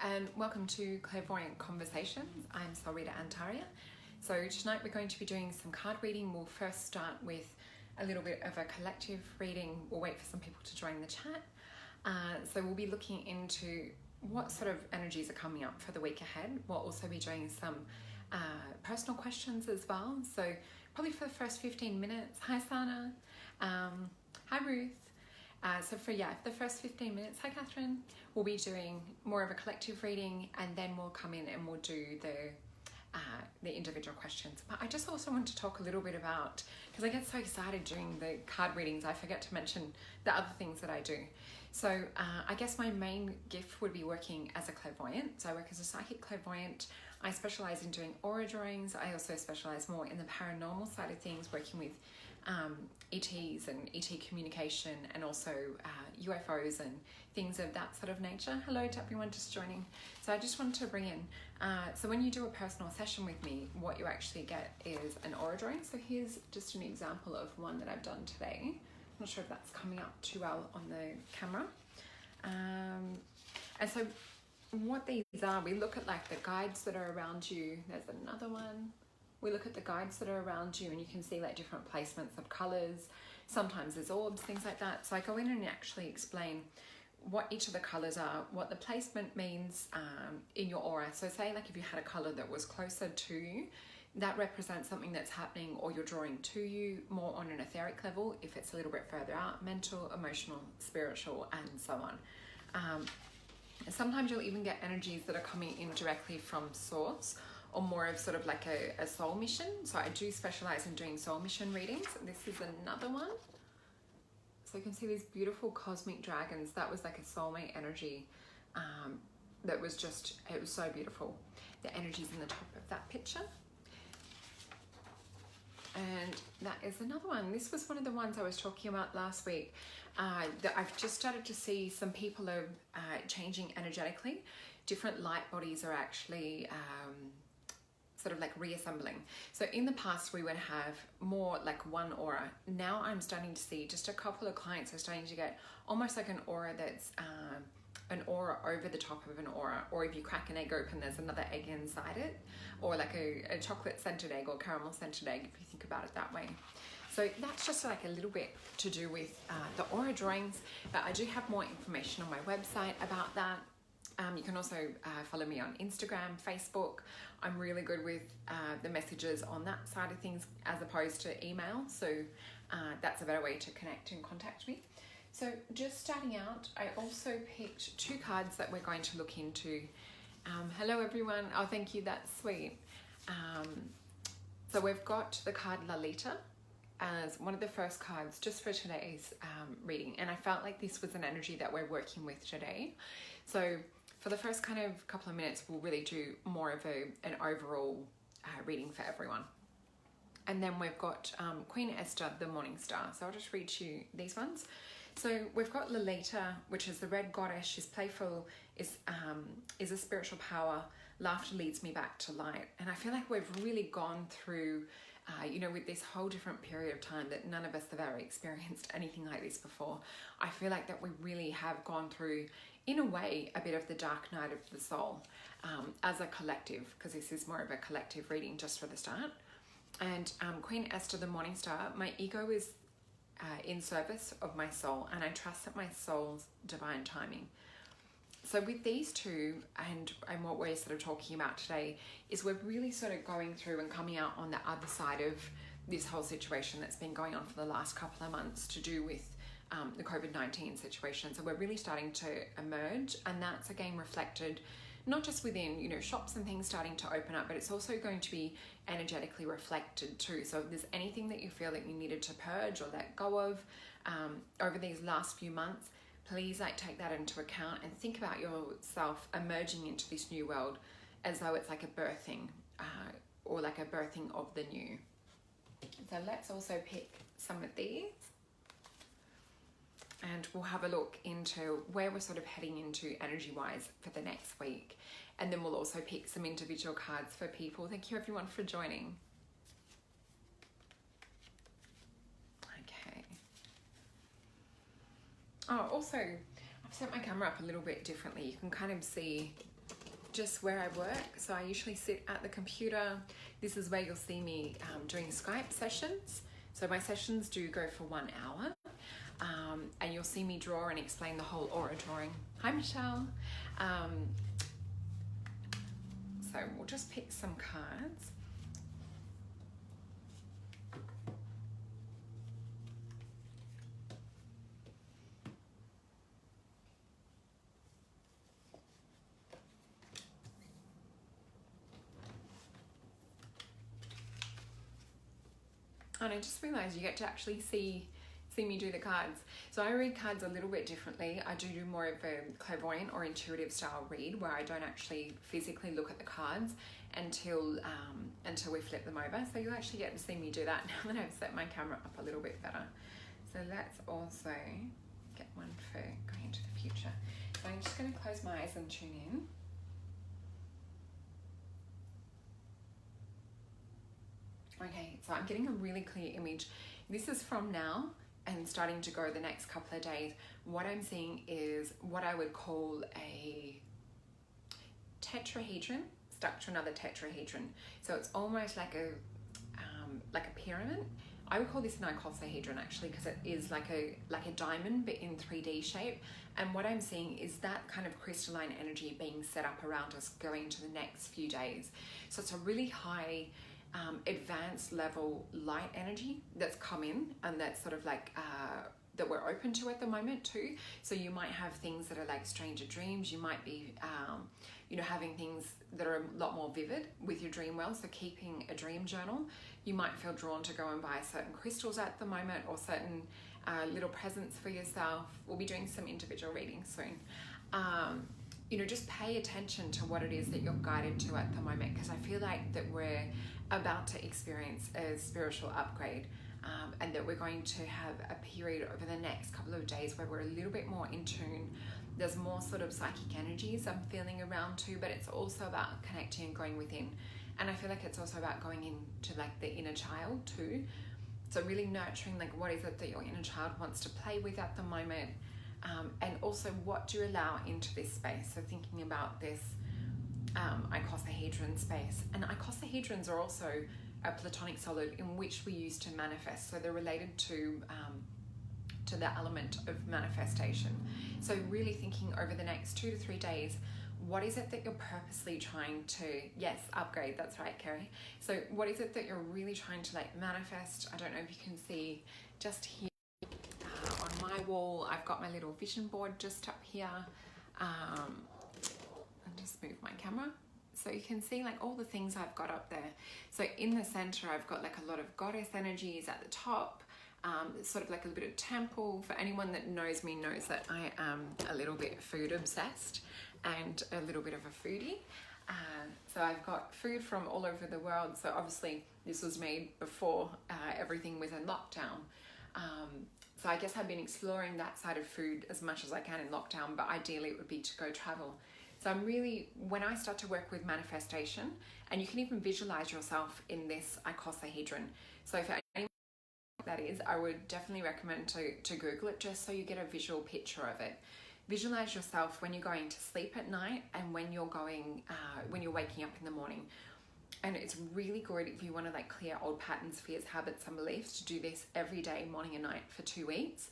and welcome to Clairvoyant Conversations. I'm Solreta, Antaria. So tonight we're going to be doing some card reading. We'll first start with a little bit of a collective reading. We'll wait for some people to join the chat. So we'll be looking into what sort of energies are coming up for the week ahead. We'll also be doing some personal questions as well. So probably for the first 15 minutes. Hi Sana. Hi Ruth. So for the first 15 minutes, hi Catherine, we'll be doing more of a collective reading, and then we'll come in and we'll do the individual questions. But I just also want to talk a little bit about, because I get so excited during the card readings, I forget to mention the other things that I do. So I guess my main gift would be working as a clairvoyant. So I work as a psychic clairvoyant. I specialize in doing aura drawings. I also specialize more in the paranormal side of things, working with ETs and ET communication, and also UFOs and things of that sort of nature. Hello to everyone just joining. So I just wanted to bring in, so when you do a personal session with me, what you actually get is an aura drawing. So here's just an example of one that I've done today. I'm not sure if that's coming up too well on the camera. And so what these are, we look at like the guides that are around you. There's another one. We look at the guides that are around you, and you can see like different placements of colors. Sometimes there's orbs, things like that. So I go in and actually explain what each of the colors are, what the placement means in your aura. So say like if you had a color that was closer to you, that represents something that's happening or you're drawing to you more on an etheric level. If it's a little bit further out, mental, emotional, spiritual, and so on. Sometimes you'll even get energies that are coming in directly from source, or more of sort of like a soul mission. So I do specialize in doing soul mission readings. This is another one. So you can see these beautiful cosmic dragons. That was like a soulmate energy that was just, it was so beautiful. The energy's in the top of that picture. And that is another one. This was one of the ones I was talking about last week, that I've just started to see some people are changing energetically. Different light bodies are actually sort of like reassembling. So in the past we would have more like one aura. Now I'm starting to see just a couple of clients are starting to get almost like an aura that's an aura over the top of an aura, or if you crack an egg open, there's another egg inside it, or like a chocolate scented egg or caramel scented egg, if you think about it that way. So that's just like a little bit to do with the aura drawings, but I do have more information on my website about that. You can also follow me on Instagram, Facebook. I'm really good with the messages on that side of things as opposed to email. So that's a better way to connect and contact me. So just starting out, I also picked two cards that we're going to look into. Hello everyone. Oh, thank you. That's sweet. So we've got the card Lalita as one of the first cards just for today's reading. And I felt like this was an energy that we're working with today. So for the first kind of couple of minutes, we'll really do more of an overall reading for everyone. And then we've got Queen Esther, the Morning Star. So I'll just read you these ones. So we've got Lolita, which is the red goddess. She's playful, is a spiritual power. Laughter leads me back to light. And I feel like we've really gone through, with this whole different period of time that none of us have ever experienced anything like this before. I feel like that we really have gone through, in a way, a bit of the dark night of the soul as a collective, because this is more of a collective reading just for the start. And Queen Esther, the Morning Star, my ego is in service of my soul, and I trust that my soul's divine timing. So with these two, and what we're sort of talking about today, is we're really sort of going through and coming out on the other side of this whole situation that's been going on for the last couple of months to do with the COVID-19 situation. So we're really starting to emerge, and that's again reflected not just within, shops and things starting to open up, but it's also going to be energetically reflected too. So if there's anything that you feel that you needed to purge or let go of over these last few months, please take that into account and think about yourself emerging into this new world as though it's like a birthing or like a birthing of the new. So let's also pick some of these. And we'll have a look into where we're sort of heading into energy-wise for the next week. And then we'll also pick some individual cards for people. Thank you everyone for joining. Okay. Oh, also, I've set my camera up a little bit differently. You can kind of see just where I work. So I usually sit at the computer. This is where you'll see me doing Skype sessions. So my sessions do go for 1 hour. And you'll see me draw and explain the whole aura drawing. Hi, Michelle. So we'll just pick some cards. And I just realized you get to actually see me do the cards. So I read cards a little bit differently. I do more of a clairvoyant or intuitive style read where I don't actually physically look at the cards until we flip them over. So you'll actually get to see me do that now that I've set my camera up a little bit better. So let's also get one for going into the future. So I'm just going to close my eyes and tune in. Okay, so I'm getting a really clear image. This is from now and starting to go the next couple of days. What I'm seeing is what I would call a tetrahedron stuck to another tetrahedron. So it's almost like a pyramid. I would call this an icosahedron actually, because it is like a diamond but in 3D shape. And what I'm seeing is that kind of crystalline energy being set up around us going to the next few days. So it's a really high advanced level light energy that's come in, and that's sort of like that we're open to at the moment too. So you might have things that are like stranger dreams. You might be having things that are a lot more vivid with your dream well. So keeping a dream journal. You might feel drawn to go and buy certain crystals at the moment, or certain little presents for yourself. We'll be doing some individual readings soon. Just pay attention to what it is that you're guided to at the moment, because I feel like that we're about to experience a spiritual upgrade, and that we're going to have a period over the next couple of days where we're a little bit more in tune. There's more sort of psychic energies I'm feeling around too, but it's also about connecting and going within. And I feel like it's also about going into like the inner child too. So really nurturing like what is it that your inner child wants to play with at the moment. And also what do you allow into this space? So thinking about this icosahedron space. And icosahedrons are also a platonic solid in which we use to manifest. So they're related to the element of manifestation. So really thinking over the next 2 to 3 days, what is it that you're purposely trying to, yes, upgrade, that's right, Kerry. So what is it that you're really trying to like manifest? I don't know if you can see just here. On my wall, I've got my little vision board just up here. I'll just move my camera so you can see like all the things I've got up there. So in the center, I've got like a lot of goddess energies at the top, sort of like a bit of temple. For anyone that knows me knows that I am a little bit food obsessed and a little bit of a foodie. So I've got food from all over the world. So obviously this was made before everything was in lockdown. So I guess I've been exploring that side of food as much as I can in lockdown, but ideally it would be to go travel. So I'm really, when I start to work with manifestation, and you can even visualize yourself in this icosahedron. So for anyone that is, I would definitely recommend to Google it just so you get a visual picture of it. Visualize yourself when you're going to sleep at night and when you're waking up in the morning. And it's really good if you want to like clear old patterns, fears, habits, and beliefs, to do this every day, morning and night for 2 weeks.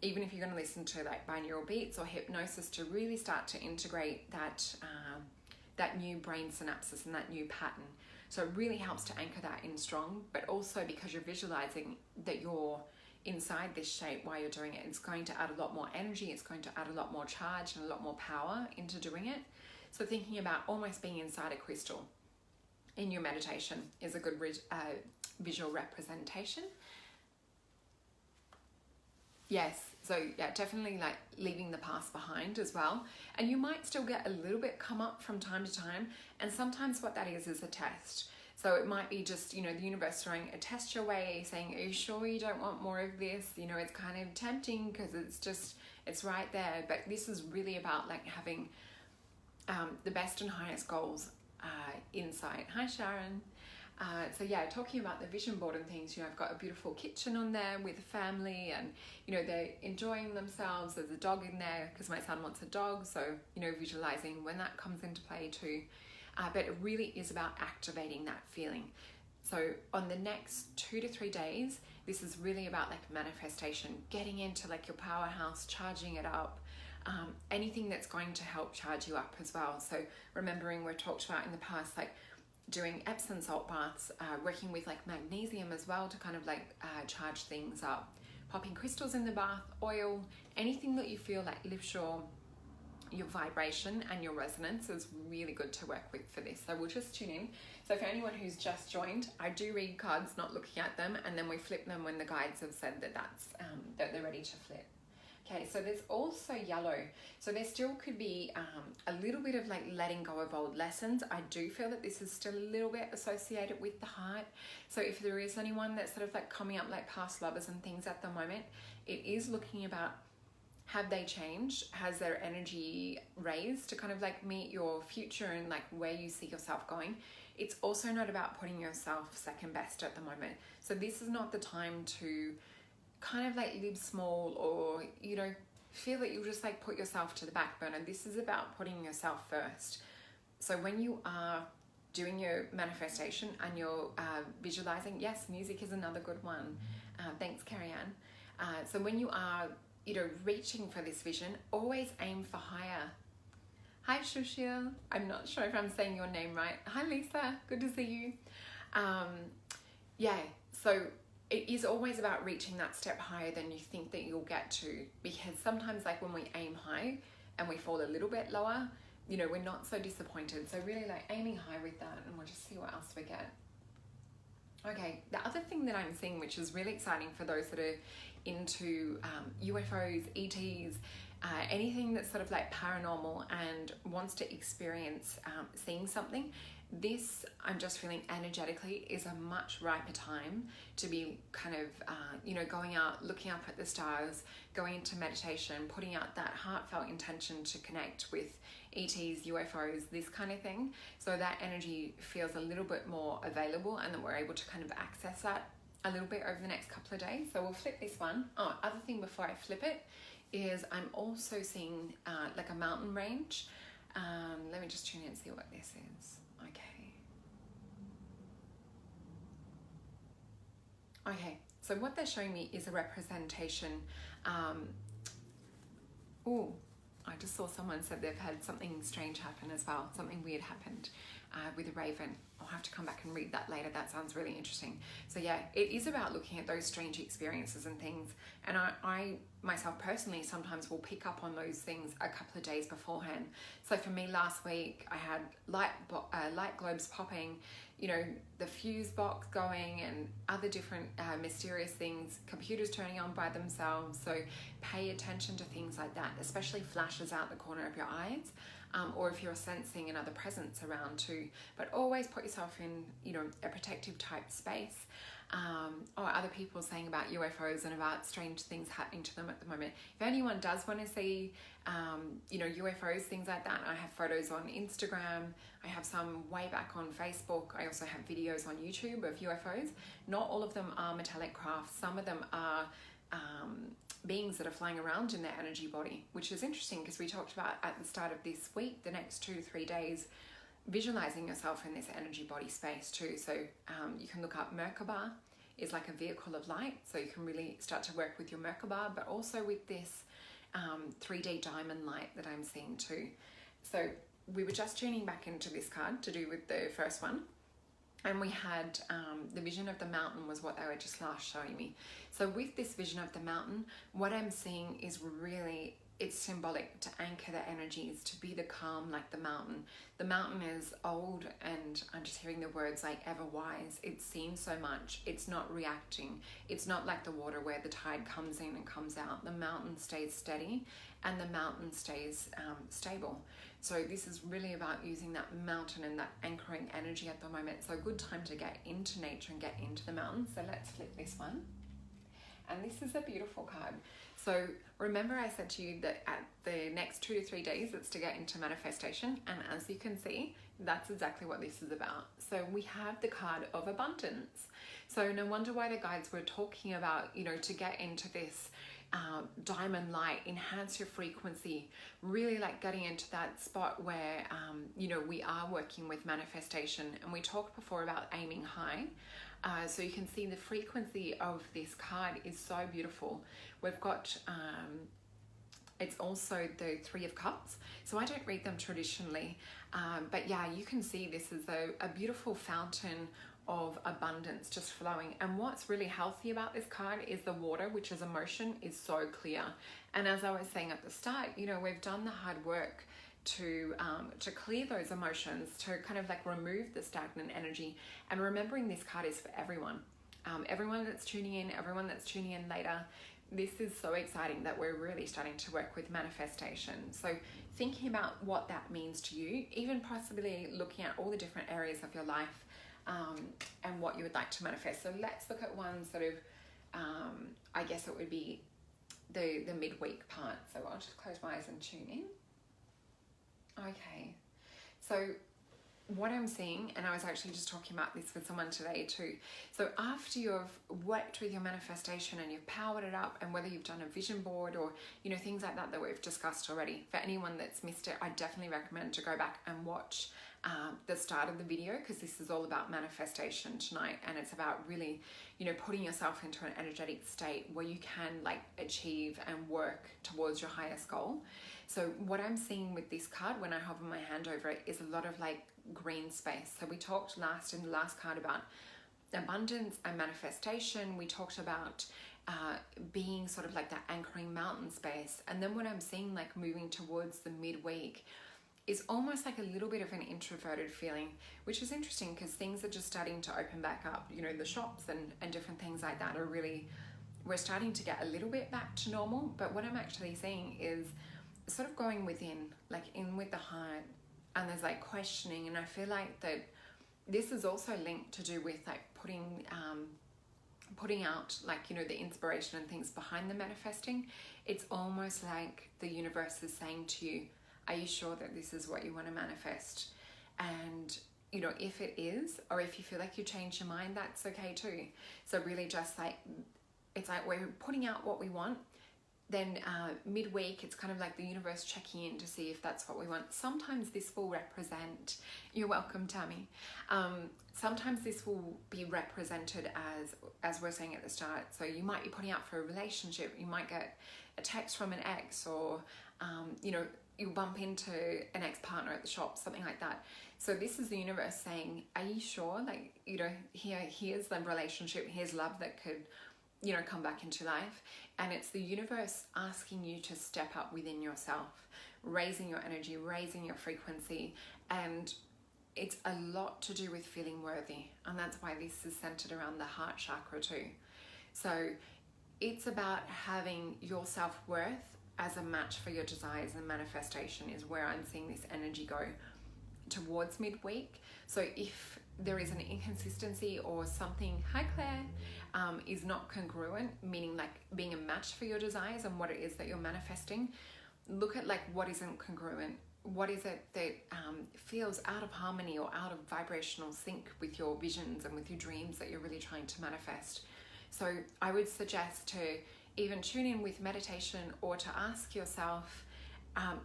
Even if you're going to listen to like binaural beats or hypnosis to really start to integrate that new brain synapses and that new pattern. So it really helps to anchor that in strong, but also because you're visualizing that you're inside this shape while you're doing it, it's going to add a lot more energy, it's going to add a lot more charge and a lot more power into doing it. So thinking about almost being inside a crystal in your meditation is a good visual representation. Yes, so yeah, definitely like leaving the past behind as well. And you might still get a little bit come up from time to time. And sometimes what that is a test. So it might be just, the universe throwing a test your way, saying, are you sure you don't want more of this? It's kind of tempting because it's right there. But this is really about like having the best and highest goals inside. Hi, Sharon. So yeah, talking about the vision board and things, I've got a beautiful kitchen on there with a family, and they're enjoying themselves. There's a dog in there because my son wants a dog, so visualizing when that comes into play too. But it really is about activating that feeling. So on the next 2 to 3 days, this is really about like manifestation, getting into like your powerhouse, charging it up. Anything that's going to help charge you up as well. So remembering we've talked about in the past, like doing Epsom salt baths, working with like magnesium as well to kind of like charge things up, popping crystals in the bath, oil, anything that you feel like lifts your vibration and your resonance is really good to work with for this. So we'll just tune in. So for anyone who's just joined, I do read cards not looking at them, and then we flip them when the guides have said that that they're ready to flip. Okay, so there's also yellow. So there still could be a little bit of like letting go of old lessons. I do feel that this is still a little bit associated with the heart. So if there is anyone that's sort of like coming up like past lovers and things at the moment, it is looking about, have they changed? Has their energy raised to kind of like meet your future and like where you see yourself going? It's also not about putting yourself second best at the moment. So this is not the time to kind of like live small or feel that you'll just like put yourself to the back burner. This is about putting yourself first. So when you are doing your manifestation and you're visualizing, yes, music is another good one. Thanks, Carrie Ann. So when you are reaching for this vision, always aim for higher. Hi Shushil, I'm not sure if I'm saying your name right. Hi Lisa, good to see you. So it is always about reaching that step higher than you think that you'll get to, because sometimes like when we aim high and we fall a little bit lower, we're not so disappointed. So really like aiming high with that, and we'll just see what else we get. Okay, the other thing that I'm seeing, which is really exciting for those that are into UFOs, ETs, anything that's sort of like paranormal and wants to experience seeing something, this, I'm just feeling energetically, is a much riper time to be kind of, going out, looking up at the stars, going into meditation, putting out that heartfelt intention to connect with ETs, UFOs, this kind of thing. So that energy feels a little bit more available, and then we're able to kind of access that a little bit over the next couple of days. So we'll flip this one. Oh, other thing before I flip it is I'm also seeing like a mountain range. Let me just tune in and see what this is. Okay, so what they're showing me is a representation. I just saw someone said they've had something strange happen as well. Something weird happened with a raven. I'll have to come back and read that later. That sounds really interesting. So yeah, it is about looking at those strange experiences and things. And I myself personally sometimes will pick up on those things a couple of days beforehand. So for me last week, I had light globes popping, the fuse box going, and other different mysterious things, computers turning on by themselves. So pay attention to things like that, especially flashes out the corner of your eyes. Or if you're sensing another presence around too, but always put yourself in, a protective type space. Or other people saying about UFOs and about strange things happening to them at the moment. If anyone does want to see, UFOs, things like that, I have photos on Instagram. I have some way back on Facebook. I also have videos on YouTube of UFOs. Not all of them are metallic crafts. Some of them are beings that are flying around in their energy body, which is interesting because we talked about at the start of this week, the next 2 to 3 days, visualizing yourself in this energy body space too. So you can look up Merkaba is like a vehicle of light, so you can really start to work with your Merkaba, but also with this 3D diamond light that I'm seeing too. So we were just tuning back into this card to do with the first one. And we had the vision of the mountain was what they were just last showing me. So with this vision of the mountain, what I'm seeing is really, it's symbolic to anchor the energies, to be the calm like the mountain. The mountain is old, and I'm just hearing the words like ever wise. It's seen so much. It's not reacting. It's not like the water where the tide comes in and comes out. The mountain stays steady, and the mountain stays stable. So this is really about using that mountain and that anchoring energy at the moment. So a good time to get into nature and get into the mountains. So let's flip this one. And this is a beautiful card. So remember I said to you that at the next 2 to 3 days, it's to get into manifestation. And as you can see, that's exactly what this is about. So we have the card of abundance. So no wonder why the guides were talking about, you know, to get into this diamond light, enhance your frequency, really like getting into that spot where, you know, we are working with manifestation. And we talked before about aiming high. So you can see the frequency of this card is so beautiful. We've got, it's also the Three of Cups. So I don't read them traditionally, but yeah, you can see this is a beautiful fountain of abundance just flowing. And what's really healthy about this card is the water, which is emotion, is so clear. And as I was saying at the start, you know, we've done the hard work to clear those emotions, to kind of like remove the stagnant energy. And remembering this card is for everyone. Everyone that's tuning in, everyone that's tuning in later, this is so exciting that we're really starting to work with manifestation. So thinking about what that means to you, even possibly looking at all the different areas of your life, and what you would like to manifest. So let's look at one sort of, I guess it would be the midweek part. So I'll just close my eyes and tune in. Okay, so what I'm seeing, and I was actually just talking about this with someone today too. So after you've worked with your manifestation and you've powered it up, and whether you've done a vision board or, you know, things like that that we've discussed already, for anyone that's missed it, I definitely recommend to go back and watch the start of the video, because this is all about manifestation tonight, and it's about really, you know, putting yourself into an energetic state where you can like achieve and work towards your highest goal. So what I'm seeing with this card when I hover my hand over it is a lot of like green space. So we talked in the last card about abundance and manifestation. We talked about being sort of like that anchoring mountain space. And then what I'm seeing like moving towards the midweek is almost like a little bit of an introverted feeling, which is interesting because things are just starting to open back up. You know, the shops and different things like that are really, we're starting to get a little bit back to normal. But what I'm actually seeing is sort of going within, like in with the heart, and there's like questioning. And I feel like that this is also linked to do with like putting out like, you know, the inspiration and things behind the manifesting. It's almost like the universe is saying to you, are you sure that this is what you want to manifest? And, you know, if it is, or if you feel like you change your mind, that's okay too. So really just like, it's like we're putting out what we want. Then midweek, it's kind of like the universe checking in to see if that's what we want. Sometimes this will represent, you're welcome, Tammy. Sometimes this will be represented as we're saying at the start. So you might be putting out for a relationship. You might get a text from an ex, or, you know, you'll bump into an ex-partner at the shop, something like that. So this is the universe saying, are you sure? Like, you know, here's the relationship, here's love that could, you know, come back into life. And it's the universe asking you to step up within yourself, raising your energy, raising your frequency. And it's a lot to do with feeling worthy. And that's why this is centered around the heart chakra too. So it's about having your self-worth as a match for your desires, and manifestation is where I'm seeing this energy go towards midweek. So if there is an inconsistency or something, hi Claire, is not congruent, meaning like being a match for your desires and what it is that you're manifesting, look at like what isn't congruent. What is it that feels out of harmony or out of vibrational sync with your visions and with your dreams that you're really trying to manifest? So I would suggest to even tune in with meditation, or to ask yourself,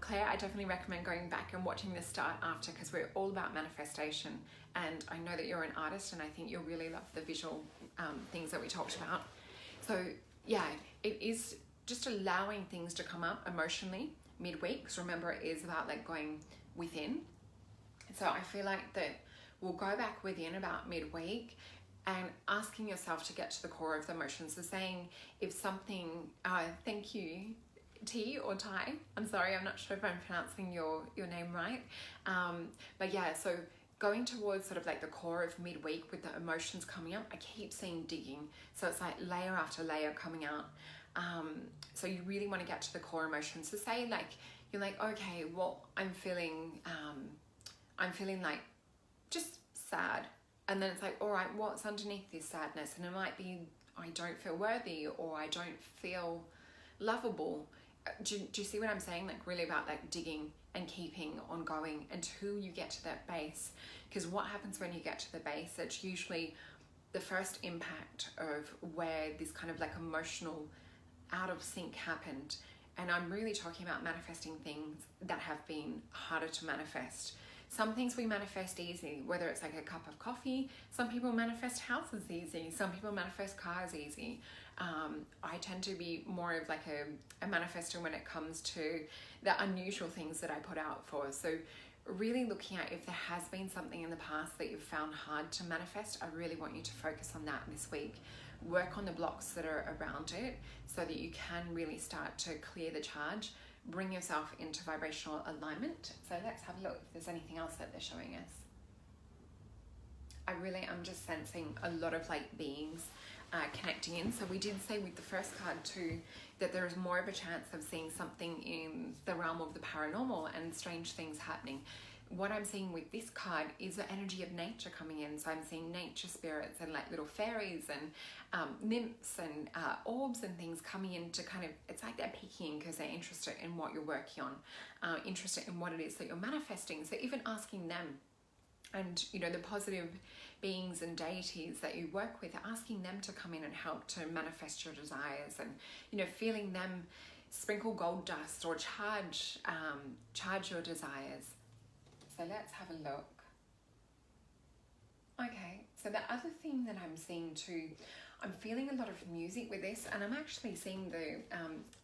Claire, I definitely recommend going back and watching the start after, because we're all about manifestation. And I know that you're an artist, and I think you'll really love the visual things that we talked about. So yeah, it is just allowing things to come up emotionally midweek. Because remember, it is about like going within. So I feel like that we'll go back within about midweek, and asking yourself to get to the core of the emotions. So saying if something, thank you, T or Tai, I'm sorry, I'm not sure if I'm pronouncing your name right. But yeah, so going towards sort of like the core of midweek with the emotions coming up, I keep seeing digging. So it's like layer after layer coming out. So you really want to get to the core emotions. So say like, you're like, okay, well, I'm feeling like just sad. And then it's like, all right, what's underneath this sadness? And it might be, I don't feel worthy, or I don't feel lovable. Do you see what I'm saying? Like really about like digging and keeping on going until you get to that base. Because what happens when you get to the base, it's usually the first impact of where this kind of like emotional out of sync happened. And I'm really talking about manifesting things that have been harder to manifest. Some things we manifest easy, whether it's like a cup of coffee. Some people manifest houses easy. Some people manifest cars easy. I tend to be more of like a manifester when it comes to the unusual things that I put out for. So really looking at if there has been something in the past that you've found hard to manifest, I really want you to focus on that this week. Work on the blocks that are around it so that you can really start to clear the charge, bring yourself into vibrational alignment. So let's have a look if there's anything else that they're showing us. I really am just sensing a lot of like beings connecting in. So we did say with the first card too that there is more of a chance of seeing something in the realm of the paranormal and strange things happening. What I'm seeing with this card is the energy of nature coming in. So I'm seeing nature spirits and like little fairies and nymphs and orbs and things coming in to kind of, it's like they're peeking because they're interested in what you're working on, interested in what it is that you're manifesting. So even asking them, and you know, the positive beings and deities that you work with, asking them to come in and help to manifest your desires, and you know, feeling them sprinkle gold dust or charge your desires. So let's have a look. Okay, so the other thing that I'm seeing too, I'm feeling a lot of music with this, and I'm actually seeing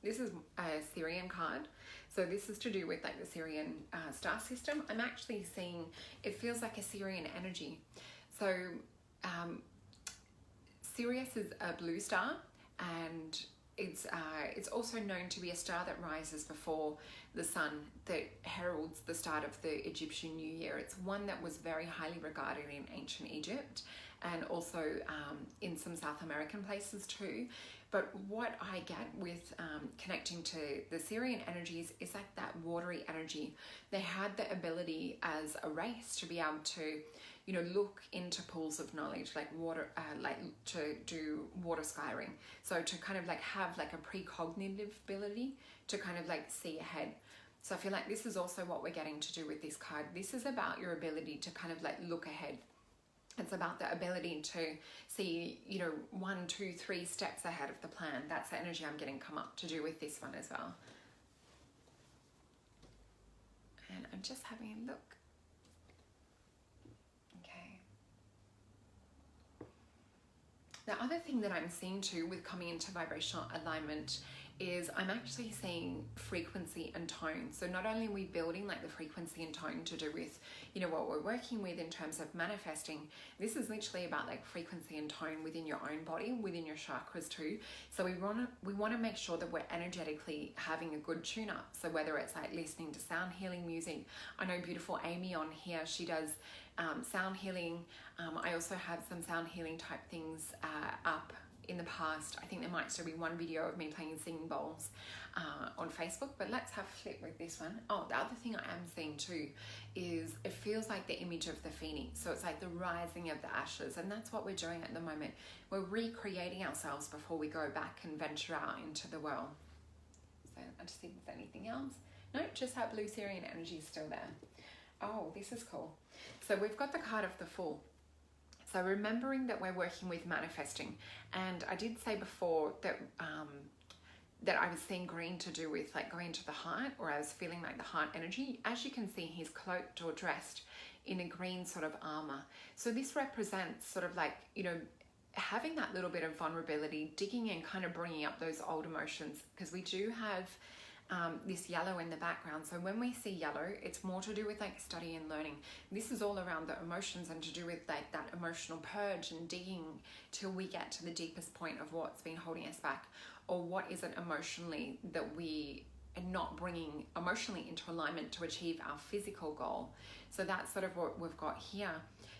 this is a Syrian card. So this is to do with like the Syrian star system. I'm actually seeing, it feels like a Syrian energy. So Sirius is a blue star, and it's also known to be a star that rises before the sun, that heralds the start of the Egyptian New Year. It's one that was very highly regarded in ancient Egypt and also in some South American places too. But what I get with connecting to the Syrian energies is like that watery energy. They had the ability as a race to be able to, you know, look into pools of knowledge, like water, like to do water skiing. So to kind of like have like a precognitive ability to kind of like see ahead. So I feel like this is also what we're getting to do with this card. This is about your ability to kind of like look ahead. It's about the ability to see, you know, 1, 2, 3 steps ahead of the plan. That's the energy I'm getting come up to do with this one as well. And I'm just having a look. Okay. The other thing that I'm seeing too with coming into vibrational alignment is I'm actually seeing frequency and tone. So not only are we building like the frequency and tone to do with, you know, what we're working with in terms of manifesting, this is literally about like frequency and tone within your own body, within your chakras too. So we want to make sure that we're energetically having a good tune up. So whether it's like listening to sound healing music, I know beautiful Amy on here, she does sound healing. I also have some sound healing type things up in the past. I think there might still be one video of me playing singing bowls on Facebook, but let's have a flip with this one. Oh, the other thing I am seeing too is it feels like the image of the phoenix. So it's like the rising of the ashes, and that's what we're doing at the moment. We're recreating ourselves before we go back and venture out into the world. So I just think if there's anything else. No, just that blue Syrian energy is still there. Oh, this is cool. So we've got the card of the Fool. So remembering that we're working with manifesting, and I did say before that that I was seeing green to do with like going to the heart, or I was feeling like the heart energy. As you can see, he's cloaked or dressed in a green sort of armor. So this represents sort of like, you know, having that little bit of vulnerability, digging and kind of bringing up those old emotions, because we do have this yellow in the background. So when we see yellow, it's more to do with like study and learning. This is all around the emotions and to do with like that emotional purge and digging till we get to the deepest point of what's been holding us back, or what is it emotionally that we are not bringing emotionally into alignment to achieve our physical goal. So that's sort of what we've got here.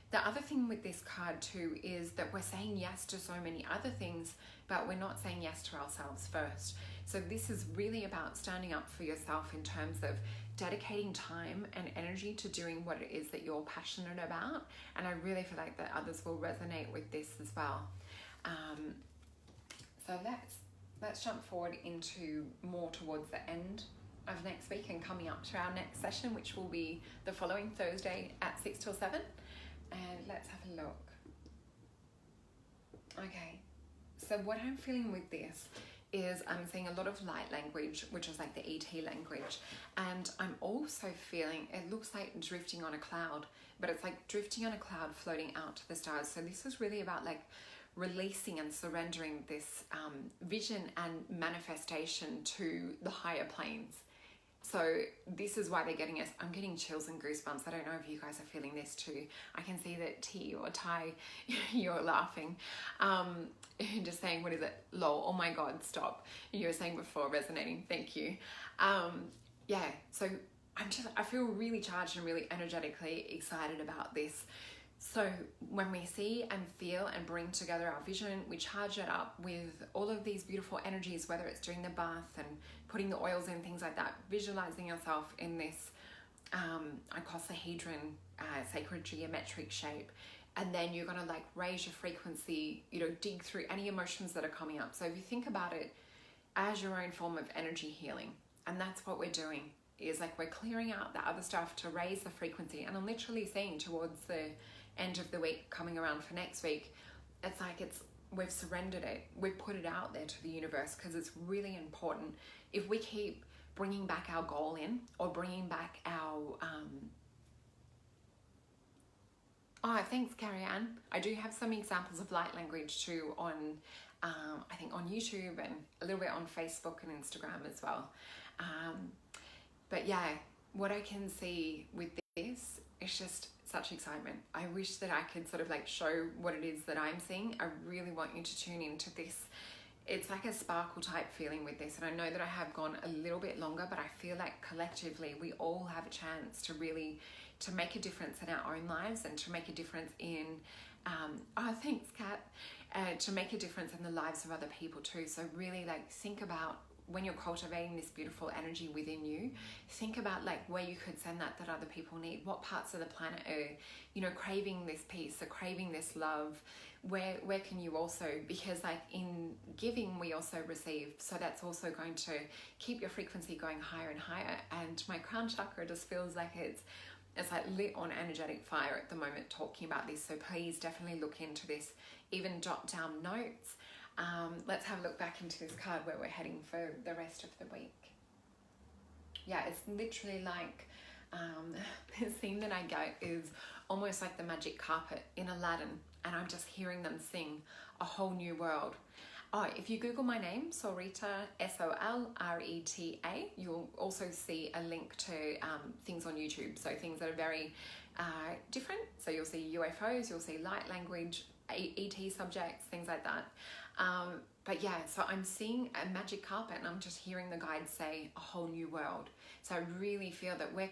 The other thing with this card too is that we're saying yes to so many other things, but we're not saying yes to ourselves first. So this is really about standing up for yourself in terms of dedicating time and energy to doing what it is that you're passionate about. And I really feel like that others will resonate with this as well. So let's let's jump forward into more towards the end of next week and coming up to our next session, which will be the following Thursday at 6 till 7. And let's have a look. Okay, so what I'm feeling with this is I'm seeing a lot of light language, which is like the ET language. And I'm also feeling, it looks like drifting on a cloud, but it's like drifting on a cloud floating out to the stars. So this is really about like releasing and surrendering this vision and manifestation to the higher planes. So this is why they're getting us. I'm getting chills and goosebumps. I don't know if you guys are feeling this too. I can see that T or Ty, you're laughing. Just saying, what is it? Lol, oh my God, stop. You were saying before, resonating, thank you. Yeah, so I feel really charged and really energetically excited about this. So when we see and feel and bring together our vision, we charge it up with all of these beautiful energies, whether it's during the bath and putting the oils in, things like that, visualizing yourself in this icosahedron, sacred geometric shape. And then you're going to like raise your frequency, dig through any emotions that are coming up. So if you think about it as your own form of energy healing, and that's what we're doing, is like we're clearing out the other stuff to raise the frequency. And I'm literally seeing towards the end of the week coming around for next week, it's like we've surrendered it, we've put it out there to the universe, because it's really important. If we keep bringing back our goal in, or bringing back our thanks, Carrie Ann. I do have some examples of light language too on I think on YouTube and a little bit on Facebook and Instagram as well. But yeah, what I can see with this is just such excitement. I wish that I could sort of like show what it is that I'm seeing. I really want you to tune into this. It's like a sparkle type feeling with this. And I know that I have gone a little bit longer, but I feel like collectively we all have a chance to really, to make a difference in our own lives, and to make a difference in, thanks Kat, to make a difference in the lives of other people too. So really like think about, when you're cultivating this beautiful energy within you, think about like where you could send that other people need. What parts of the planet are, craving this peace, or craving this love? Where can you also, because like in giving, we also receive. So that's also going to keep your frequency going higher and higher. And my crown chakra just feels like it's like lit on energetic fire at the moment talking about this. So please definitely look into this, even jot down notes. Let's have a look back into this card where we're heading for the rest of the week. Yeah, it's literally like the scene that I get is almost like the magic carpet in Aladdin, and I'm just hearing them sing A Whole New World. Oh, if you Google my name, Solreta, Solreta, you'll also see a link to things on YouTube. So things that are very different. So you'll see UFOs, you'll see light language, ET subjects, things like that. But yeah, so I'm seeing a magic carpet, and I'm just hearing the guides say a whole new world. So I really feel that we're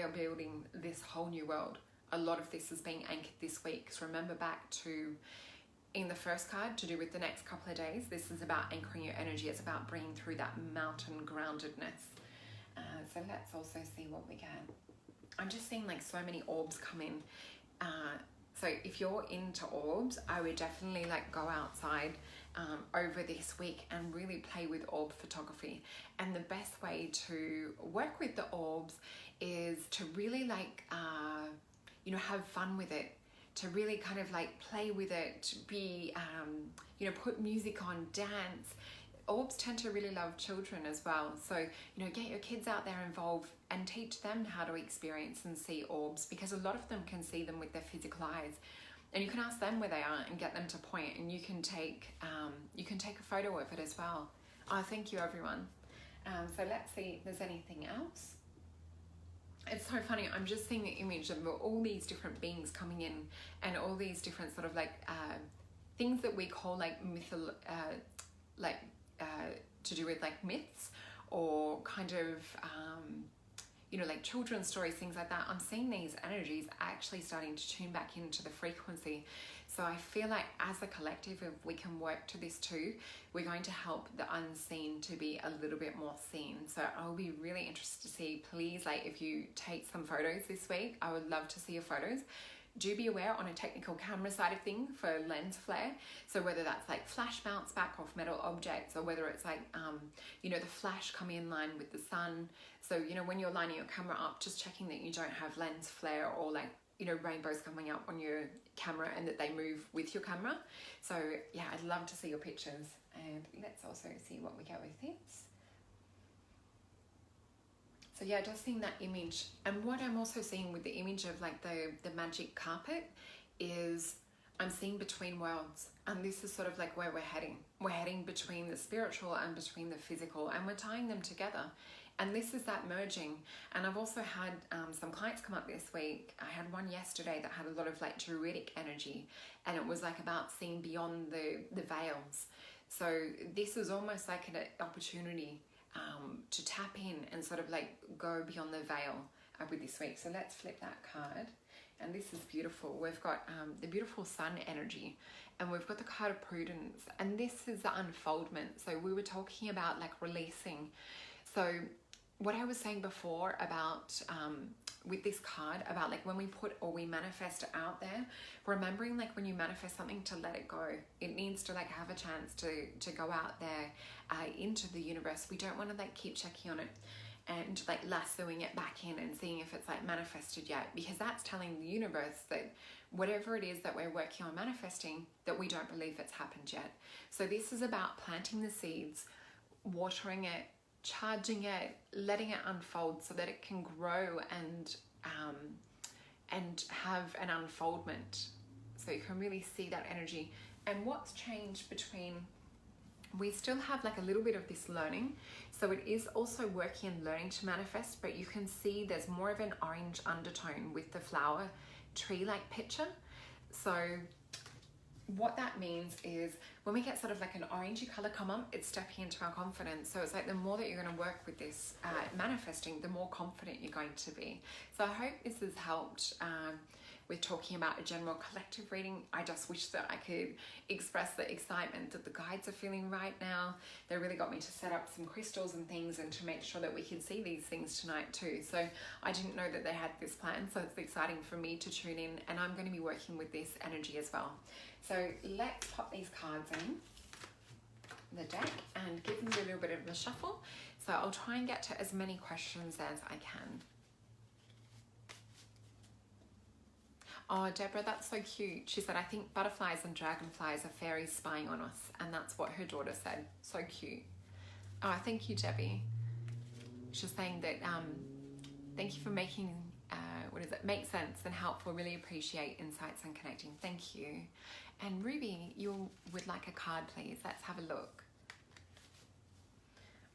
building this whole new world. A lot of this is being anchored this week. So remember back to, in the first card, to do with the next couple of days, this is about anchoring your energy. It's about bringing through that mountain groundedness. So let's also see what we get. I'm just seeing like so many orbs come in. So if you're into orbs, I would definitely like go outside over this week and really play with orb photography. And the best way to work with the orbs is to really like, have fun with it, to really kind of like play with it, be, put music on, dance. Orbs tend to really love children as well. So, get your kids out there involved and teach them how to experience and see orbs, because a lot of them can see them with their physical eyes. And you can ask them where they are and get them to point, and you can take a photo of it as well. Oh, thank you everyone. So let's see if there's anything else. It's so funny, I'm just seeing the image of all these different beings coming in, and all these different sort of like things that we call like to do with like myths, or kind of like children's stories, things like that. I'm seeing these energies actually starting to tune back into the frequency. So I feel like as a collective, if we can work to this too, we're going to help the unseen to be a little bit more seen. So I'll be really interested to see, please, like if you take some photos this week, I would love to see your photos. do be aware on a technical camera side of thing for lens flare. So whether that's like flash bounce back off metal objects, or whether it's like, you know, the flash coming in line with the sun. So, you know, when you're lining your camera up, just checking that you don't have lens flare or like, you know, rainbows coming up on your camera and that they move with your camera. So yeah, I'd love to see your pictures. And let's also see what we get with this. So yeah, just seeing that image. And what I'm also seeing with the image of like the magic carpet is I'm seeing between worlds. And this is sort of like where we're heading. We're heading between the spiritual and between the physical, and we're tying them together. And this is that merging. And I've also had some clients come up this week. I had one yesterday that had a lot of like druidic energy, and it was like about seeing beyond the veils. So this is almost like an opportunity to tap in and sort of like go beyond the veil with this week. So let's flip that card. And this is beautiful. We've got the beautiful sun energy, and we've got the card of prudence. And this is the unfoldment. So we were talking about like releasing. So what I was saying before about with this card, about like when we put or we manifest it out there, remembering like when you manifest something to let it go. It needs to like have a chance to go out there into the universe. We don't want to like keep checking on it and like lassoing it back in and seeing if it's like manifested yet, because that's telling the universe that whatever it is that we're working on manifesting, that we don't believe it's happened yet. So this is about planting the seeds, watering it, charging it, letting it unfold so that it can grow and have an unfoldment. So you can really see that energy. And what's changed between, we still have like a little bit of this learning. So it is also working and learning to manifest, but you can see there's more of an orange undertone with the flower tree-like picture. So what that means is when we get sort of like an orangey color come up, it's stepping into our confidence. So it's like the more that you're going to work with this manifesting, the more confident you're going to be. So I hope this has helped with talking about a general collective reading. I just wish that I could express the excitement that the guides are feeling right now. They really got me to set up some crystals and things and to make sure that we could see these things tonight too. So I didn't know that they had this plan, so it's exciting for me to tune in, and I'm going to be working with this energy as well. So let's pop these cards in the deck and give them a little bit of a shuffle. So I'll try and get to as many questions as I can. Oh, Deborah, that's so cute. She said, I think butterflies and dragonflies are fairies spying on us. And that's what her daughter said. So cute. Oh, thank you, Debbie. She's saying that, thank you for making, make sense and helpful. Really appreciate insights and connecting. Thank you. And Ruby, you would like a card, please. Let's have a look.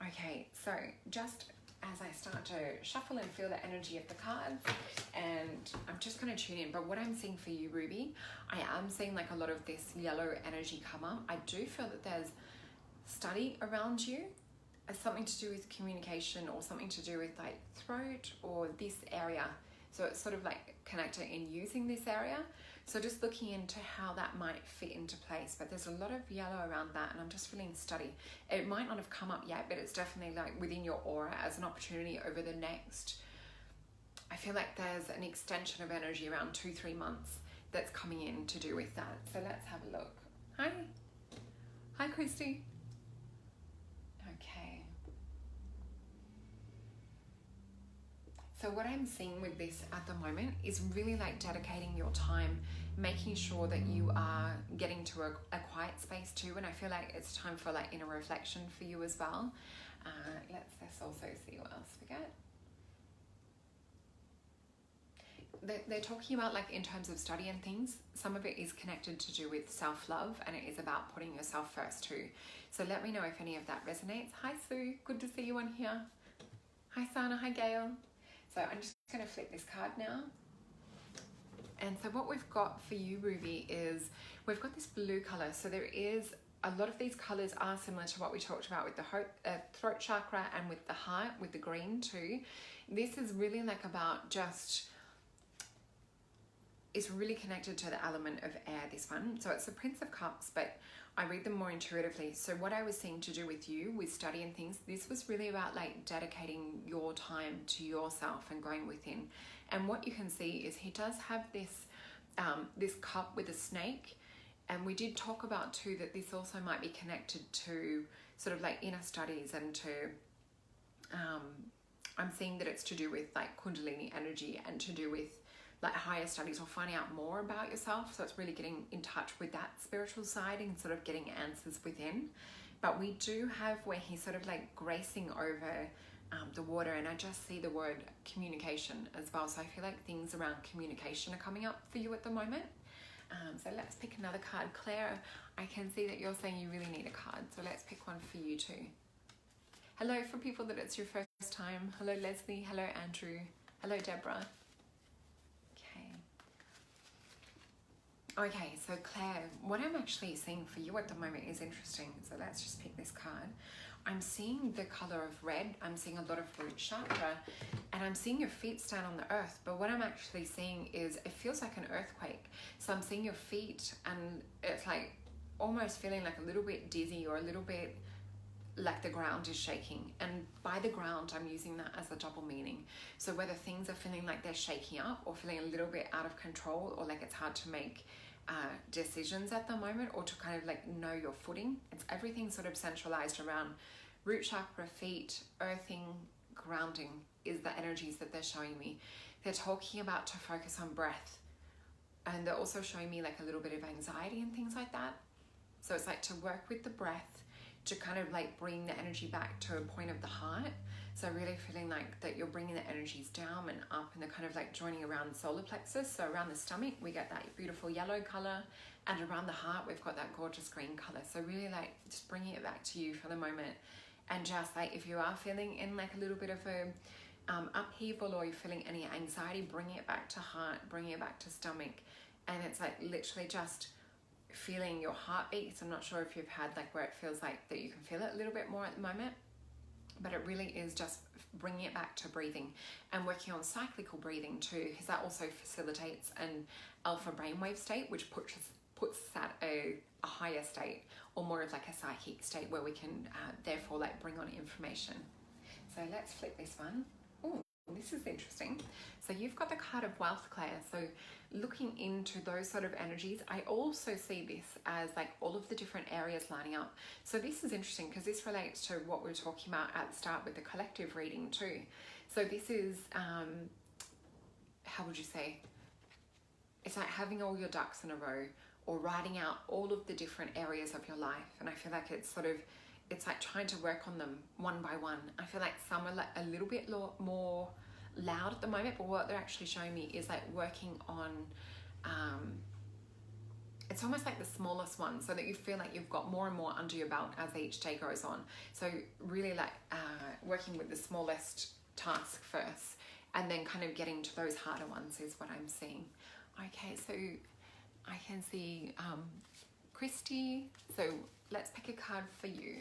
Okay, so just as I start to shuffle and feel the energy of the cards, and I'm just going to tune in. But what I'm seeing for you, Ruby, I am seeing like a lot of this yellow energy come up. I do feel that there's study around you, as something to do with communication or something to do with like throat or this area. So it's sort of like connected in using this area. So just looking into how that might fit into place, but there's a lot of yellow around that, and I'm just feeling study. It might not have come up yet, but it's definitely like within your aura as an opportunity over the next, I feel like there's an extension of energy around 2-3 months that's coming in to do with that. So let's have a look. Hi. Hi, Christy. Okay. So what I'm seeing with this at the moment is really like dedicating your time, making sure that you are getting to a quiet space too. And I feel like it's time for like inner reflection for you as well. Let's also see what else we get. They're talking about like in terms of study and things, some of it is connected to do with self-love, and it is about putting yourself first too. So let me know if any of that resonates. Hi Sue, good to see you on here. Hi Sana, hi Gail. So I'm just going to flip this card now. And so what we've got for you, Ruby, is we've got this blue color. So there is a lot of these colors are similar to what we talked about with the throat chakra and with the heart, with the green too. This is really like about just, it's really connected to the element of air, this one. So it's the Prince of Cups, but I read them more intuitively. So what I was seeing to do with you, with study and things, this was really about like dedicating your time to yourself and going within. And what you can see is he does have this this cup with a snake. And we did talk about too that this also might be connected to sort of like inner studies and to, I'm seeing that it's to do with like Kundalini energy and to do with like higher studies or finding out more about yourself. So it's really getting in touch with that spiritual side and sort of getting answers within. But we do have where he's sort of like gracing over the water, and I just see the word communication as well. So I feel like things around communication are coming up for you at the moment. So let's pick another card. Claire, I can see that you're saying you really need a card. So let's pick one for you too. Hello for people that it's your first time. Hello Leslie, hello Andrew, hello Deborah. Okay, so Claire, what I'm actually seeing for you at the moment is interesting. So let's just pick this card. I'm seeing the color of red. I'm seeing a lot of root chakra, and I'm seeing your feet stand on the earth. But what I'm actually seeing is it feels like an earthquake. So I'm seeing your feet, and it's like almost feeling like a little bit dizzy or a little bit like the ground is shaking. And by the ground, I'm using that as a double meaning. So whether things are feeling like they're shaking up or feeling a little bit out of control, or like it's hard to make decisions at the moment, or to kind of like know your footing. It's everything sort of centralized around root chakra, feet, earthing, grounding is the energies that they're showing me. They're talking about to focus on breath, and they're also showing me like a little bit of anxiety and things like that. So it's like to work with the breath to kind of like bring the energy back to a point of the heart. So really feeling like that you're bringing the energies down and up, and they're kind of like joining around the solar plexus. So around the stomach, we get that beautiful yellow color, and around the heart, we've got that gorgeous green color. So really like just bringing it back to you for the moment. And just like if you are feeling in like a little bit of a upheaval, or you're feeling any anxiety, bringing it back to heart, bringing it back to stomach. And it's like literally just feeling your heartbeats. I'm not sure if you've had like where it feels like that you can feel it a little bit more at the moment, but it really is just bringing it back to breathing and working on cyclical breathing too, because that also facilitates an alpha brainwave state, which puts us at a higher state, or more of like a psychic state where we can therefore like bring on information. So let's flip this one. Oh, this is interesting. So you've got the card of wealth, Claire. So looking into those sort of energies, I also see this as like all of the different areas lining up. So this is interesting because this relates to what we were talking about at the start with the collective reading too. So this is, how would you say? It's like having all your ducks in a row, or writing out all of the different areas of your life. And I feel like it's sort of, it's like trying to work on them one by one. I feel like some are like a little bit more loud at the moment, but what they're actually showing me is like working on, it's almost like the smallest one, so that you feel like you've got more and more under your belt as each day goes on. So really like working with the smallest task first, and then kind of getting to those harder ones is what I'm seeing. Okay, so I can see Christy. So let's pick a card for you.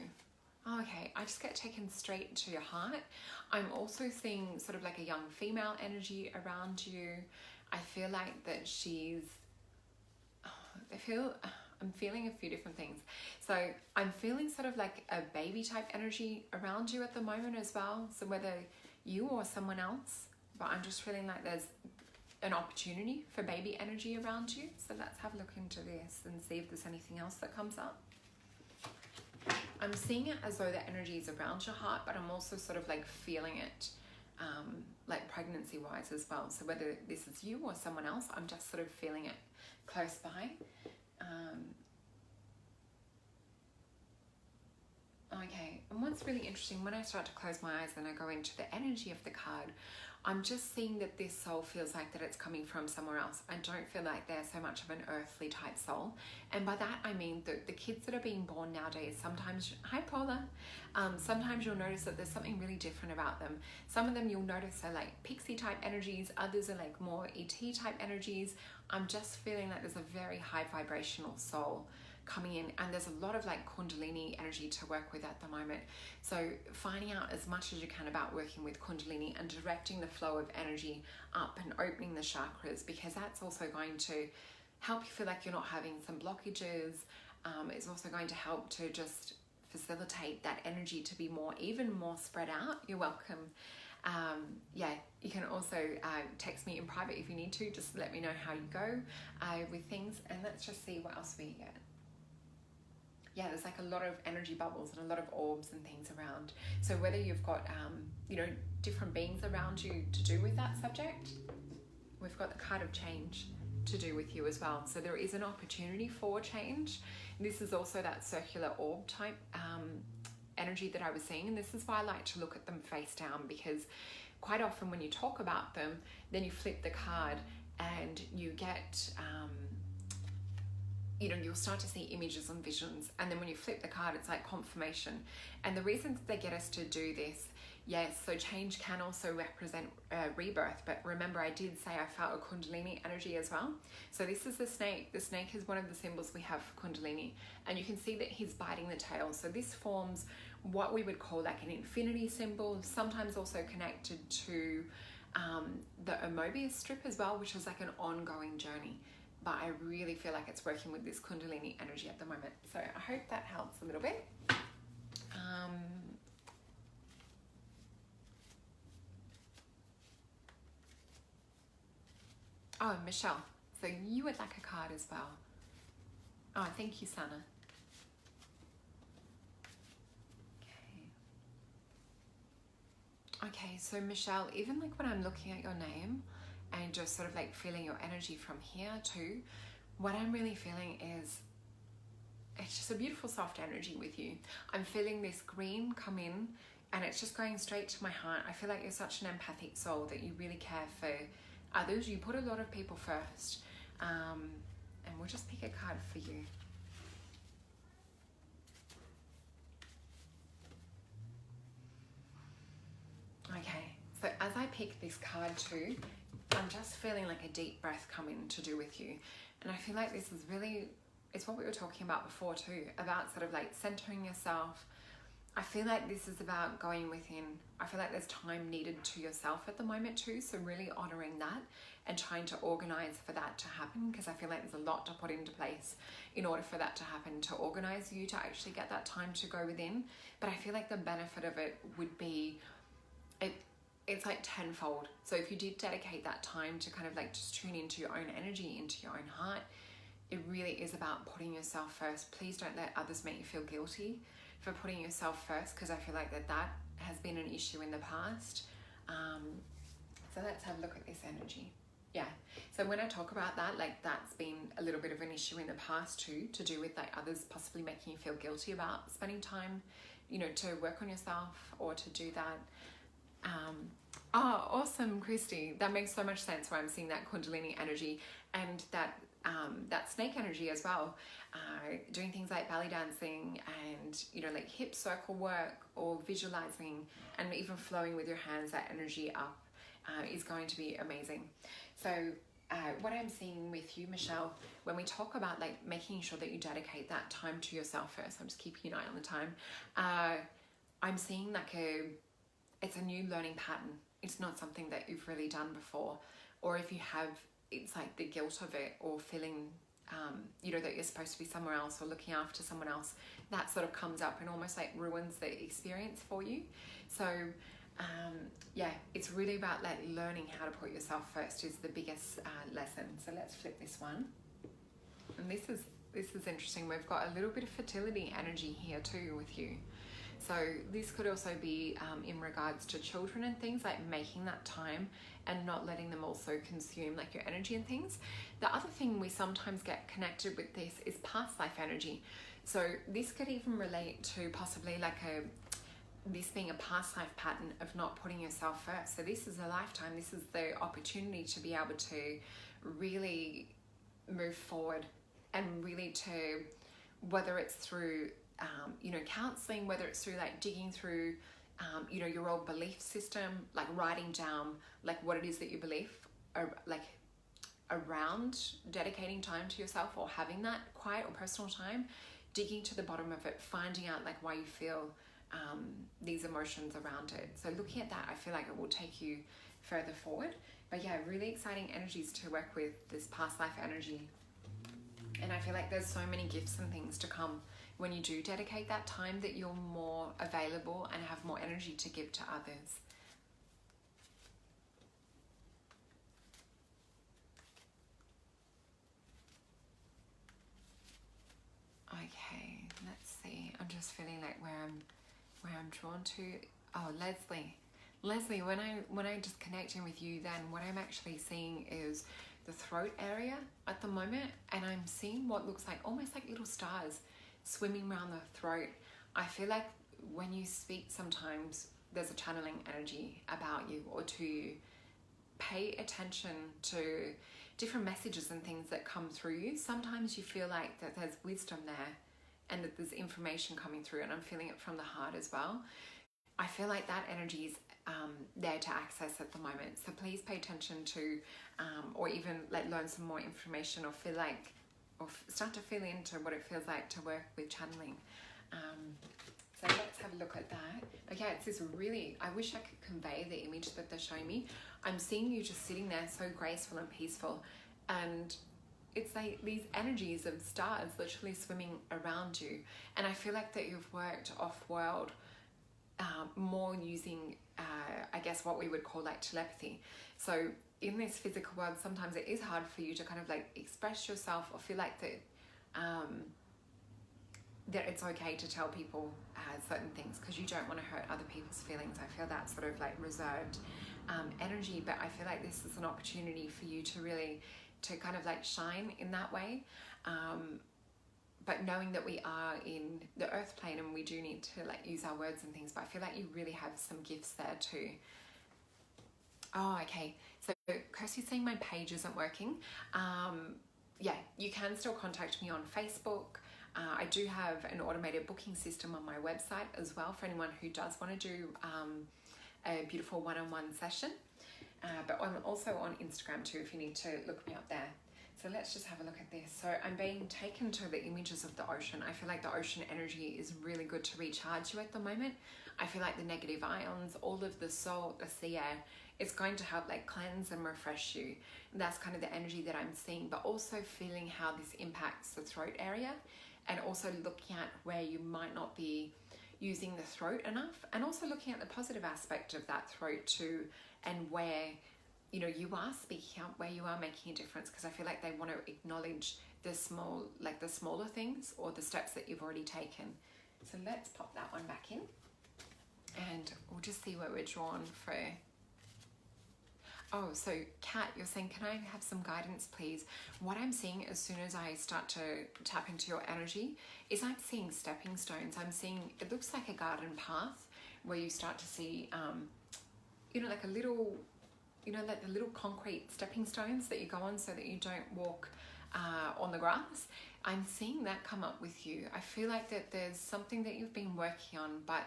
Okay, I just get taken straight to your heart. I'm also seeing sort of like a young female energy around you. I feel like that I'm feeling a few different things. So I'm feeling sort of like a baby type energy around you at the moment as well. So whether you or someone else, but I'm just feeling like there's an opportunity for baby energy around you. So let's have a look into this and see if there's anything else that comes up. I'm seeing it as though the energy is around your heart, but I'm also sort of like feeling it like pregnancy wise as well. So whether this is you or someone else, I'm just sort of feeling it close by. Okay, and what's really interesting, when I start to close my eyes and I go into the energy of the card, I'm just seeing that this soul feels like that it's coming from somewhere else. I don't feel like they're so much of an earthly type soul. And by that, I mean the kids that are being born nowadays, sometimes, hi Paula, sometimes you'll notice that there's something really different about them. Some of them you'll notice are like pixie type energies, others are like more ET type energies. I'm just feeling like there's a very high vibrational soul coming in, and there's a lot of like Kundalini energy to work with at the moment. So finding out as much as you can about working with Kundalini and directing the flow of energy up and opening the chakras, because that's also going to help you feel like you're not having some blockages. It's also going to help to just facilitate that energy to be even more spread out. You're welcome. Yeah, you can also text me in private if you need to. Just let me know how you go with things, and let's just see what else we get. Yeah, there's like a lot of energy bubbles and a lot of orbs and things around. So whether you've got, you know, different beings around you to do with that subject, we've got the card of change to do with you as well. So there is an opportunity for change. This is also that circular orb type energy that I was seeing. And this is why I like to look at them face down, because quite often when you talk about them, then you flip the card and you get... you know, you'll start to see images and visions, and then when you flip the card, it's like confirmation. And the reasons they get us to do this, yes, so change can also represent rebirth, but remember I did say I felt a Kundalini energy as well. So this is the snake. The snake is one of the symbols we have for Kundalini, and you can see that he's biting the tail. So this forms what we would call like an infinity symbol, sometimes also connected to the Mobius strip as well, which is like an ongoing journey. But I really feel like it's working with this Kundalini energy at the moment. So I hope that helps a little bit. Oh, Michelle. So you would like a card as well. Oh, thank you, Sana. Okay, so Michelle, even like when I'm looking at your name, and just sort of like feeling your energy from here too, what I'm really feeling is it's just a beautiful soft energy with you. I'm feeling this green come in, and it's just going straight to my heart. I feel like you're such an empathic soul that you really care for others. You put a lot of people first. And we'll just pick a card for you. Okay, so as I pick this card too, I'm just feeling like a deep breath coming to do with you. And I feel like this is really, it's what we were talking about before too, about sort of like centering yourself. I feel like this is about going within. I feel like there's time needed to yourself at the moment too, so really honoring that and trying to organize for that to happen, because I feel like there's a lot to put into place in order for that to happen, to organize you to actually get that time to go within. But I feel like the benefit of it would be, it's like tenfold. So if you did dedicate that time to kind of like just tune into your own energy, into your own heart, it really is about putting yourself first. Please don't let others make you feel guilty for putting yourself first, because I feel like that has been an issue in the past. So let's have a look at this energy. Yeah, so when I talk about that, like that's been a little bit of an issue in the past too, to do with like others possibly making you feel guilty about spending time, you know, to work on yourself or to do that. Oh, awesome, Christy. That makes so much sense where I'm seeing that Kundalini energy and that snake energy as well. Doing things like belly dancing and, you know, like hip circle work or visualizing and even flowing with your hands, that energy up is going to be amazing. So what I'm seeing with you, Michelle, when we talk about like making sure that you dedicate that time to yourself first, I'm just keeping an eye on the time. I'm seeing like it's a new learning pattern. It's not something that you've really done before, or if you have, it's like the guilt of it, or feeling you know, that you're supposed to be somewhere else or looking after someone else. That sort of comes up and almost like ruins the experience for you. So yeah, it's really about like learning how to put yourself first is the biggest lesson. So let's flip this one. And this is interesting. We've got a little bit of fertility energy here too with you. So this could also be in regards to children and things, like making that time and not letting them also consume like your energy and things. The other thing we sometimes get connected with this is past life energy. So this could even relate to possibly like this being a past life pattern of not putting yourself first. So this is a lifetime. This is the opportunity to be able to really move forward and really to, whether it's through you know, counseling, whether it's through like digging through, you know, your old belief system, like writing down like what it is that you believe, or like around dedicating time to yourself or having that quiet or personal time, digging to the bottom of it, finding out like why you feel these emotions around it. So looking at that, I feel like it will take you further forward. But yeah, really exciting energies to work with, this past life energy. And I feel like there's so many gifts and things to come when you do dedicate that time, that you're more available and have more energy to give to others. just feeling like where I'm drawn to. Oh, Leslie, when I just connect in with you, then what I'm actually seeing is the throat area at the moment, and I'm seeing what looks like almost like little stars swimming around the throat. I feel like when you speak, sometimes there's a channeling energy about you, or to pay attention to different messages and things that come through you. Sometimes you feel like that there's wisdom there and that there's information coming through, and I'm feeling it from the heart as well. I feel like that energy is there to access at the moment. So please pay attention to, or even learn some more information, or feel like, or start to feel into what it feels like to work with channeling. So let's have a look at that. Okay, it's this really, I wish I could convey the image that they're showing me. I'm seeing you just sitting there so graceful and peaceful, and it's like these energies of stars literally swimming around you. And I feel like that you've worked off-world, more using, I guess what we would call like telepathy. So in this physical world, sometimes it is hard for you to kind of like express yourself, or feel like that that it's okay to tell people certain things, because you don't want to hurt other people's feelings. I feel that sort of like reserved energy, but I feel like this is an opportunity for you to really, to kind of like shine in that way. But knowing that we are in the earth plane and we do need to like use our words and things, but I feel like you really have some gifts there too. Oh, okay. So Kirsty's saying my page isn't working. Yeah, you can still contact me on Facebook. I do have an automated booking system on my website as well for anyone who does want to do a beautiful one-on-one session. But I'm also on Instagram too, if you need to look me up there. So let's just have a look at this. So I'm being taken to the images of the ocean. I feel like the ocean energy is really good to recharge you at the moment. I feel like the negative ions, all of the salt, the sea air, it's going to help like cleanse and refresh you. And that's kind of the energy that I'm seeing, but also feeling how this impacts the throat area, and also looking at where you might not be using the throat enough, and also looking at the positive aspect of that throat too, and where, you know, you are speaking out, where you are making a difference, because I feel like they want to acknowledge the small, like the smaller things, or the steps that you've already taken. So let's pop that one back in, and we'll just see where we're drawn for. Oh, so Kat, you're saying, can I have some guidance, please? What I'm seeing as soon as I start to tap into your energy is I'm seeing stepping stones. I'm seeing, it looks like a garden path where you start to see, you know, like a little, you know, like the little concrete stepping stones that you go on so that you don't walk on the grass. I'm seeing that come up with you. I feel like that there's something that you've been working on, but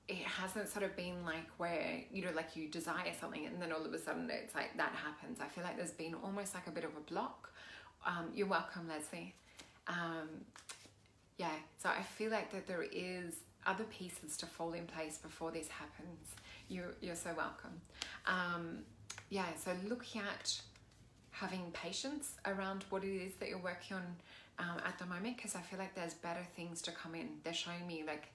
it hasn't sort of been like where, you know, like you desire something and then all of a sudden it's like that happens. I feel like there's been almost like a bit of a block. You're welcome, Leslie. Yeah, so I feel like that there is other pieces to fall in place before this happens. You're so welcome. Yeah, so looking at having patience around what it is that you're working on at the moment, because I feel like there's better things to come in. They're showing me like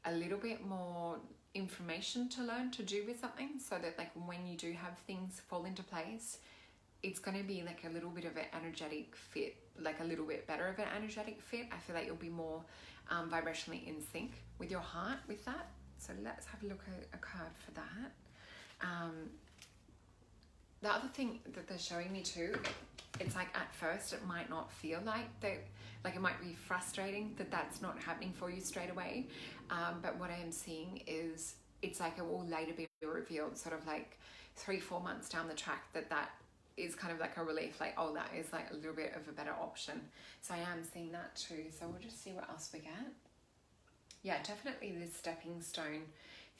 a little bit more information to learn to do with something, so that like when you do have things fall into place, it's going to be like a little bit of an energetic fit, like a little bit better of an energetic fit. I feel like you'll be more vibrationally in sync with your heart with that. So let's have a look at a card for that. The other thing that they're showing me too, it's like at first it might not feel like that, like it might be frustrating that that's not happening for you straight away. But what I am seeing is it's like it will later be revealed sort of like 3-4 months down the track that is kind of like a relief, like, oh, that is like a little bit of a better option. So I am seeing that too. So we'll just see what else we get. Yeah, definitely this stepping stone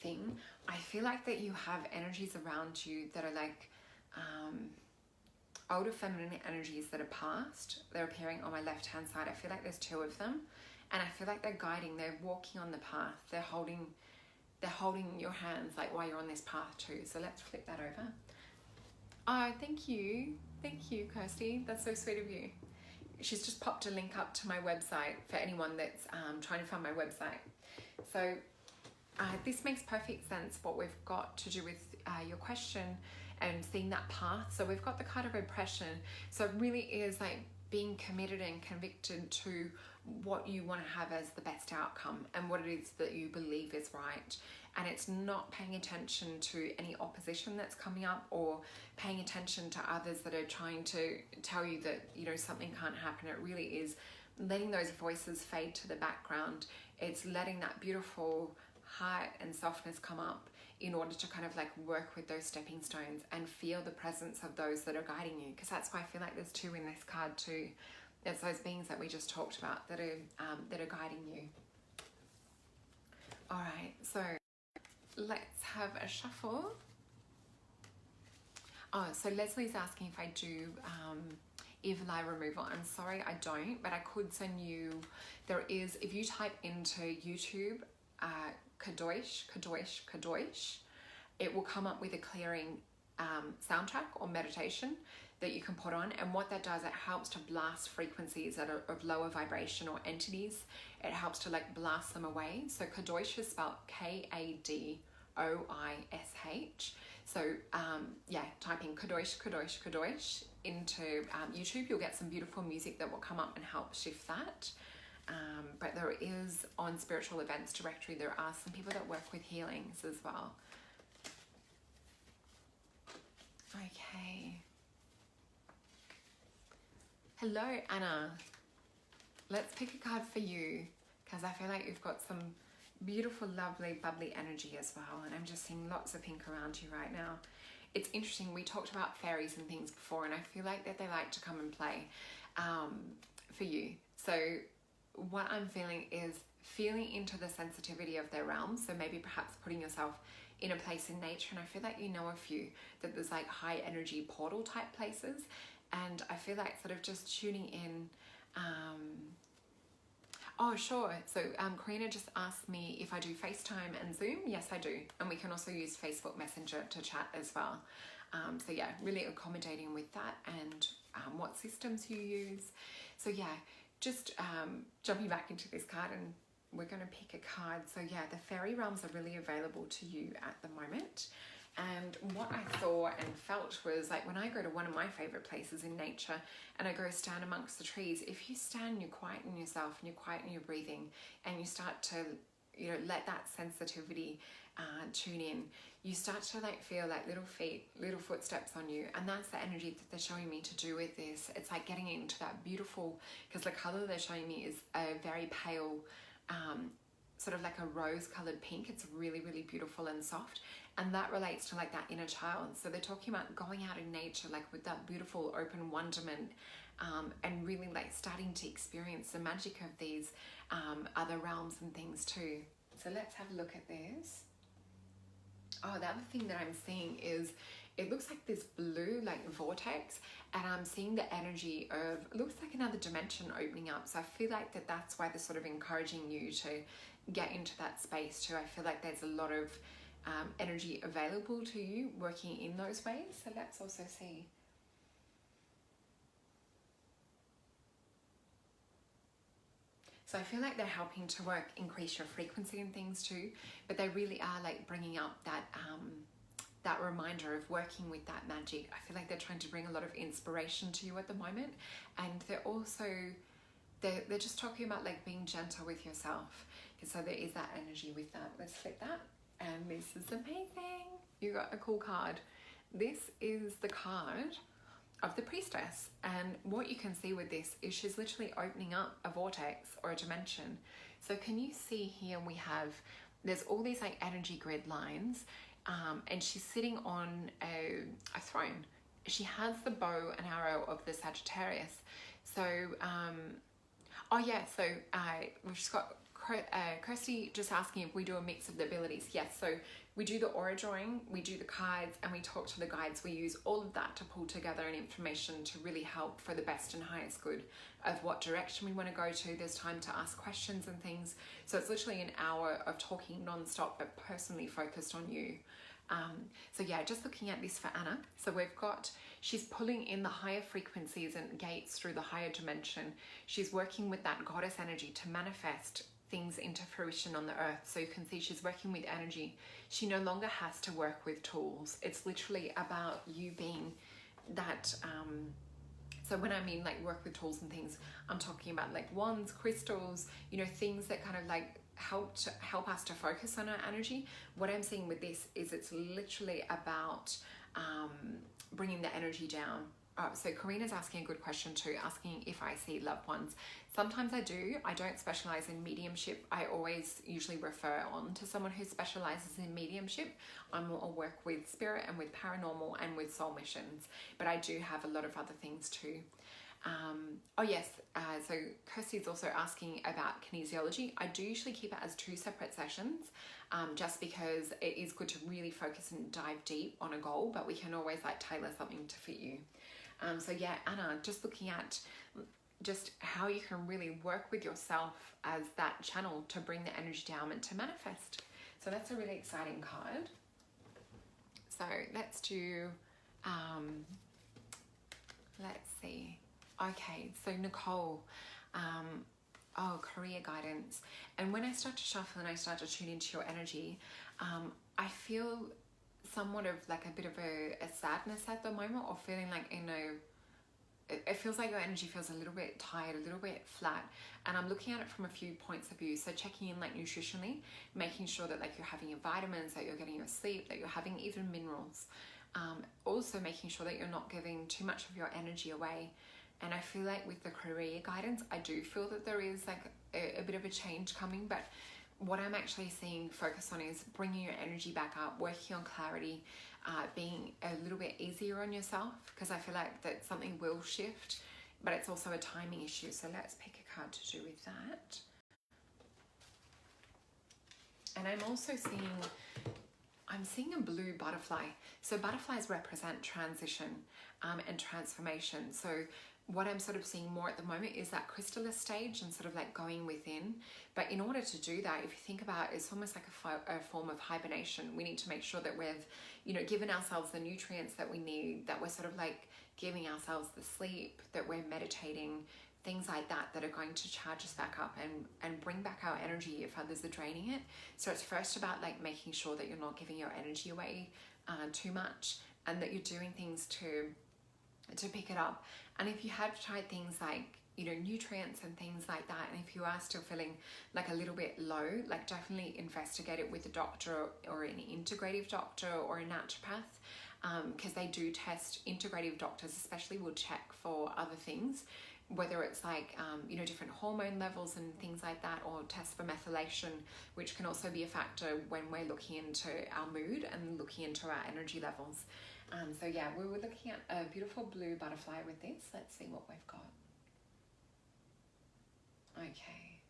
thing. I feel like that you have energies around you that are like older feminine energies that are past. They're appearing on my left hand side. I feel like there's 2 of them, and I feel like they're guiding, they're walking on the path, they're holding your hands like while you're on this path too. So let's flip that over. Oh, thank you, Kirsty, that's so sweet of you. She's just popped a link up to my website for anyone that's trying to find my website. So this makes perfect sense what we've got to do with your question and seeing that path. So we've got the card of oppression. So it really is like being committed and convicted to what you want to have as the best outcome and what it is that you believe is right. And it's not paying attention to any opposition that's coming up, or paying attention to others that are trying to tell you that, you know, something can't happen. It really is letting those voices fade to the background. It's letting that beautiful heart and softness come up in order to kind of like work with those stepping stones and feel the presence of those that are guiding you. Because that's why I feel like there's two in this card too. It's those beings that we just talked about that are guiding you. All right, so let's have a shuffle. Oh, so Leslie's asking if I do evil eye removal. I'm sorry, I don't, but I could send you, there is, if you type into YouTube, Kadosh, it will come up with a clearing soundtrack or meditation that you can put on. And what that does, it helps to blast frequencies that are of lower vibration or entities. It helps to like blast them away. So Kadosh is spelled Kadoish. So yeah, typing Kadosh into YouTube, you'll get some beautiful music that will come up and help shift that. But there is, on Spiritual Events Directory, there are some people that work with healings as well. Okay. Hello, Anna. Let's pick a card for you, because I feel like you've got some beautiful, lovely, bubbly energy as well. And I'm just seeing lots of pink around you right now. It's interesting, we talked about fairies and things before, and I feel like that they like to come and play for you. So what I'm feeling is feeling into the sensitivity of their realm. So maybe perhaps putting yourself in a place in nature, and I feel like you know a few, that there's like high energy portal type places, and I feel like sort of just tuning in. Oh, sure. So Karina just asked me if I do FaceTime and Zoom. Yes, I do. And we can also use Facebook Messenger to chat as well. So yeah, really accommodating with that, and what systems you use. So yeah, just jumping back into this card, and we're going to pick a card. So yeah, the fairy realms are really available to you at the moment. And what I saw and felt was like when I go to one of my favorite places in nature and I go stand amongst the trees, if you stand, you quieten yourself and you quieten your breathing, and you start to, you know, let that sensitivity tune in, you start to like feel like little feet, little footsteps on you. And that's the energy that they're showing me to do with this. It's like getting into that beautiful, because the color they're showing me is a very pale, sort of like a rose colored pink. It's really, really beautiful and soft. And that relates to like that inner child. So they're talking about going out in nature, like with that beautiful open wonderment, and really like starting to experience the magic of these other realms and things too. So let's have a look at this. Oh, the other thing that I'm seeing is it looks like this blue like vortex, and I'm seeing the energy of, it looks like another dimension opening up. So I feel like that's why they're sort of encouraging you to get into that space too. I feel like there's a lot of energy available to you working in those ways. So let's also see. So I feel like they're helping to increase your frequency and things too, but they really are like bringing up that that reminder of working with that magic. I feel like they're trying to bring a lot of inspiration to you at the moment, and they're also they're just talking about like being gentle with yourself. So there is that energy with that. Let's flip that. And this is amazing. You got a cool card. This is the card of the priestess, and what you can see with this is she's literally opening up a vortex or a dimension. So can you see here there's all these like energy grid lines, and she's sitting on a throne. She has the bow and arrow of the Sagittarius. So oh yeah, so we've just got Kirsty just asking if we do a mix of the abilities. Yes, so we do the aura drawing, we do the cards, and we talk to the guides. We use all of that to pull together an information to really help for the best and highest good of what direction we want to go to. There's time to ask questions and things. So it's literally an hour of talking non-stop, but personally focused on you. So yeah, just looking at this for Anna. So she's pulling in the higher frequencies and gates through the higher dimension. She's working with that goddess energy to manifest things into fruition on the earth. So you can see she's working with energy. She no longer has to work with tools. It's literally about you being that So when I mean like work with tools and things, I'm talking about like wands, crystals, you know, things that kind of like help us to focus on our energy. What I'm seeing with this is it's literally about bringing the energy down. So Karina's asking a good question too, asking if I see loved ones. Sometimes I do. I don't specialize in mediumship. I always usually refer on to someone who specializes in mediumship. I'm more work with spirit and with paranormal and with soul missions, but I do have a lot of other things too. Oh yes, so Kirsty's also asking about kinesiology. I do usually keep it as 2 separate sessions, just because it is good to really focus and dive deep on a goal, but we can always like tailor something to fit you. So yeah, Anna, just looking at just how you can really work with yourself as that channel to bring the energy down and to manifest. So that's a really exciting card. So let's do, let's see. Okay, so Nicole, career guidance. And when I start to shuffle and I start to tune into your energy, I feel somewhat of like a bit of a sadness at the moment, or feeling like, you know, it feels like your energy feels a little bit tired, a little bit flat. And I'm looking at it from a few points of view. So checking in like nutritionally, making sure that like you're having your vitamins, that you're getting your sleep, that you're having even minerals. Also making sure that you're not giving too much of your energy away. And I feel like with the career guidance, I do feel that there is like a bit of a change coming, but what I'm actually seeing focus on is bringing your energy back up, working on clarity, being a little bit easier on yourself, because I feel like that something will shift, but it's also a timing issue. So let's pick a card to do with that. And I'm also seeing a blue butterfly. So butterflies represent transition and transformation. So what I'm sort of seeing more at the moment is that chrysalis stage and sort of like going within. But in order to do that, if you think about it, it's almost like a form of hibernation. We need to make sure that we've, you know, given ourselves the nutrients that we need, that we're sort of like giving ourselves the sleep, that we're meditating, things like that, that are going to charge us back up and bring back our energy if others are draining it. So it's first about like making sure that you're not giving your energy away too much, and that you're doing things to pick it up. And if you have tried things like, you know, nutrients and things like that, and if you are still feeling like a little bit low, like definitely investigate it with a doctor or an integrative doctor or a naturopath, because they do test. Integrative doctors especially will check for other things, whether it's like, you know, different hormone levels and things like that, or test for methylation, which can also be a factor when we're looking into our mood and looking into our energy levels. So yeah, we were looking at a beautiful blue butterfly with this. Let's see what we've got. Okay.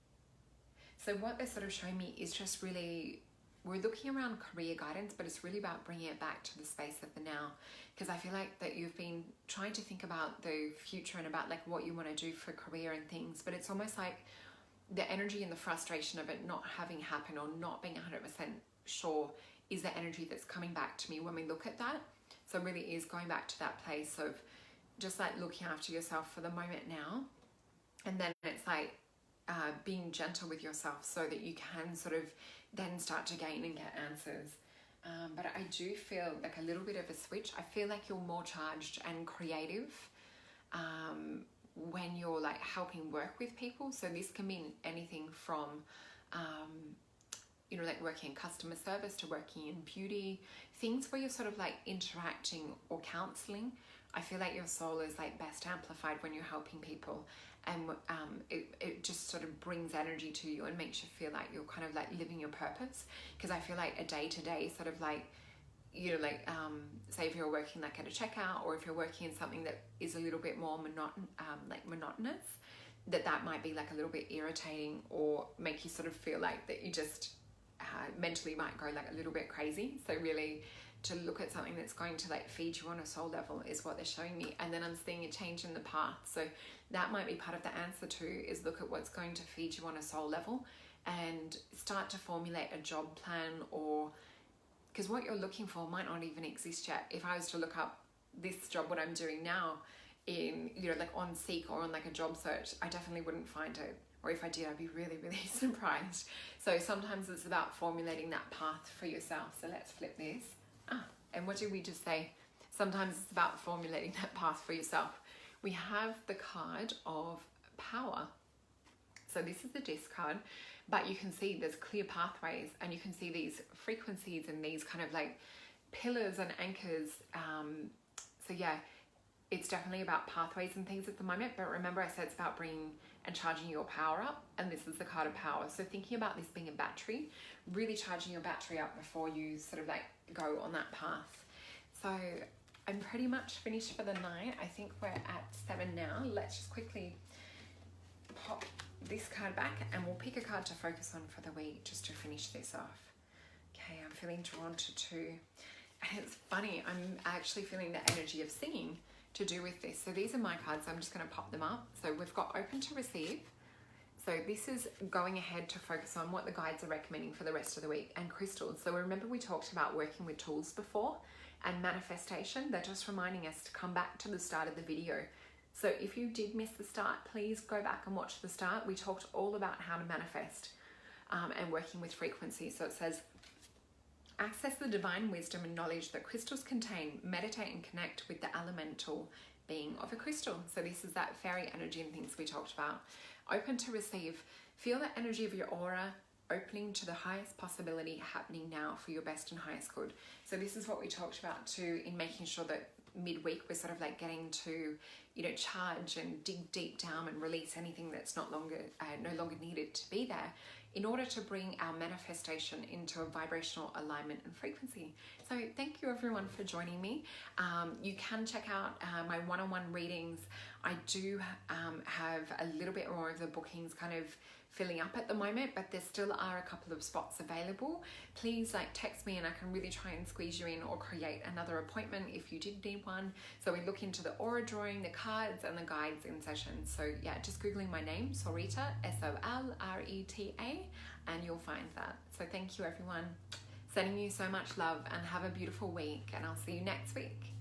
So what they're sort of showing me is just really, we're looking around career guidance, but it's really about bringing it back to the space of the now. Because I feel like that you've been trying to think about the future and about like what you want to do for career and things, but it's almost like the energy and the frustration of it not having happened, or not being 100% sure, is the energy that's coming back to me when we look at that. So it really is going back to that place of just like looking after yourself for the moment now. And then it's like being gentle with yourself so that you can sort of then start to gain and get answers. But I do feel like a little bit of a switch. I feel like you're more charged and creative when you're like helping work with people. So this can mean anything from you know, like working in customer service to working in beauty, things where you're sort of like interacting or counseling. I feel like your soul is like best amplified when you're helping people, and it just sort of brings energy to you and makes you feel like you're kind of like living your purpose. Because I feel like a day-to-day sort of like, you know, like say if you're working like at a checkout, or if you're working in something that is a little bit more monotonous, that might be like a little bit irritating, or make you sort of feel like that you just mentally might go like a little bit crazy. So really to look at something that's going to like feed you on a soul level is what they're showing me. And then I'm seeing a change in the path. So that might be part of the answer too, is look at what's going to feed you on a soul level and start to formulate a job plan, or because what you're looking for might not even exist yet. If I was to look up this job, what I'm doing now in, you know, like on Seek or on like a job search, I definitely wouldn't find it. Or if I did, I'd be really, really surprised. So sometimes it's about formulating that path for yourself. So let's flip this. And what did we just say? Sometimes it's about formulating that path for yourself. we have the card of power. So this is the disc card, but you can see there's clear pathways, and you can see these frequencies and these kind of like pillars and anchors. So yeah, it's definitely about pathways and things at the moment, but remember I said it's about bringing and charging your power up, and this is the card of power. So thinking about this being a battery, really charging your battery up before you sort of like go on that path. So I'm pretty much finished for the night. I think we're at 7 now. Let's just quickly pop this card back and we'll pick a card to focus on for the week just to finish this off. Okay, I'm feeling drawn to 2. And it's funny, I'm actually feeling the energy of singing to do with this. So these are my cards. I'm just going to pop them up. So we've got open to receive. So this is going ahead to focus on what the guides are recommending for the rest of the week, and crystals. So remember we talked about working with tools before, and manifestation. They're just reminding us to come back to the start of the video. So if you did miss the start, please go back and watch the start. We talked all about how to manifest and working with frequencies. So it says, access the divine wisdom and knowledge that crystals contain. Meditate and connect with the elemental being of a crystal. So this is that fairy energy and things we talked about. Open to receive. Feel the energy of your aura opening to the highest possibility happening now for your best and highest good. So this is what we talked about too, in making sure that midweek we're sort of like getting to, you know, charge and dig deep down and release anything that's no longer needed to be there, in order to bring our manifestation into a vibrational alignment and frequency. So thank you everyone for joining me. You can check out my one-on-one readings. I do have a little bit more of the bookings kind of filling up at the moment, but there still are a couple of spots available. Please like text me and I can really try and squeeze you in, or create another appointment if you did need one. So we look into the aura drawing, the cards and the guides in session. So yeah, just Googling my name, Solreta, S-O-L-R-E-T-A, and you'll find that. So thank you everyone. Sending you so much love and have a beautiful week, and I'll see you next week.